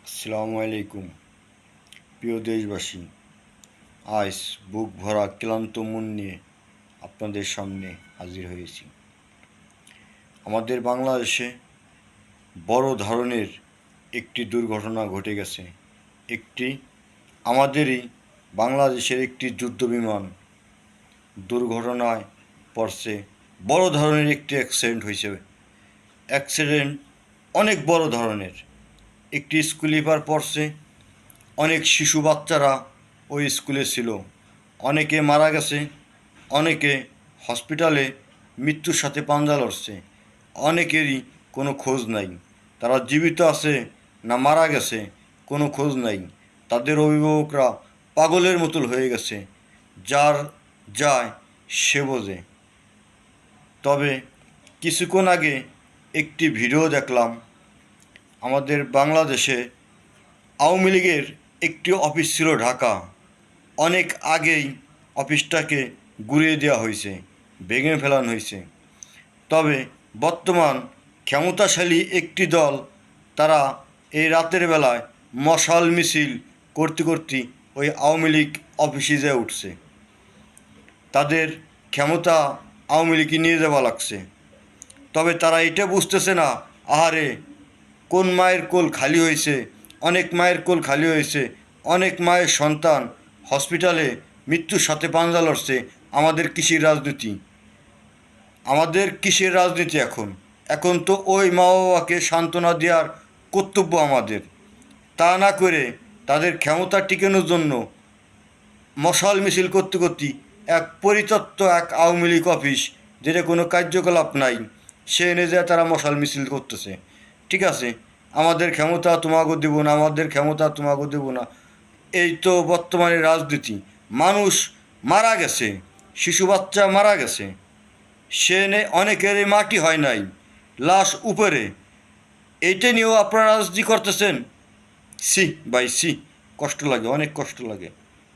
আসসালামু আলাইকুম প্রিয় দেশবাসী। আজ বুক ভরা ক্লান্ত মন নিয়ে আপনাদের সামনে হাজির হয়েছি। আমাদের বাংলাদেশে বড় ধরনের একটি দুর্ঘটনা ঘটে গেছে। একটি আমাদেরই বাংলাদেশের একটি যুদ্ধবিমান দুর্ঘটনায় পড়ছে। বড় ধরনের একটি অ্যাক্সিডেন্ট হয়েছে। অ্যাক্সিডেন্ট অনেক বড় ধরনের। একটি স্কুলিপার পড়ছে। অনেক শিশু বাচ্চারা ওই স্কুলে ছিল। অনেকে মারা গেছে, অনেকে হসপিটালে মৃত্যুর সাথে পাঞ্জা লড়ছে। অনেকেরই কোনো খোঁজ নাই, তারা জীবিত আছে না মারা গেছে কোনো খোঁজ নাই। তাদের অভিভাবকরা পাগলের মতো হয়ে গেছে, যার যায় সে বোঝে। তবে কিছুক্ষণ আগে একটি ভিডিও দেখলাম, আমাদের বাংলাদেশে আওয়ামী লীগের একটি অফিস ছিল ঢাকা। অনেক আগেই অফিসটাকে গুঁড়িয়ে দেওয়া হয়েছে, ভেঙে ফেলানো হয়েছে। তবে বর্তমান ক্ষমতাশালী একটি দল, তারা এই রাতের বেলায় মশাল মিছিল করতে করতে ওই আওয়ামী লীগ অফিসে যেয়ে উঠছে। তাদের ক্ষমতা আওয়ামী লীগকে নিয়ে যাওয়া লাগছে। তবে তারা এটা বুঝতেছে না, আহারে কোন মায়ের কোল খালি হয়েছে, অনেক মায়ের কোল খালি হয়েছে, অনেক মায়ের সন্তান হসপিটালে মৃত্যুর সাথে পাঞ্জা লড়ছে। আমাদের কিসের রাজনীতি? আমাদের কিসের রাজনীতি এখন? এখন তো ওই মা বাবাকে সান্ত্বনা দেওয়ার কর্তব্য আমাদের। তা না করে তাদের ক্ষমতা টিকানোর জন্য মশাল মিছিল করতে করতে এক পরিত্যক্ত এক আওয়ামী লীগ অফিস, যেটা কোনো কার্যকলাপ নাই, সে এনে যায় তারা মশাল মিছিল করতেছে। ঠিক আছে, আমাদের ক্ষমতা তোমাকে দেবো না, আমাদের ক্ষমতা তোমাকে দেবো না, এই তো বর্তমানে রাজনীতি। মানুষ মারা গেছে, শিশু বাচ্চা মারা গেছে, সে অনেকেরই মাটি হয় নাই, লাশ উপরে, এইটা নিয়েও আপনারা রাজনীতি করতেছেন। সি ভাই সি, কষ্ট লাগে, অনেক কষ্ট লাগে।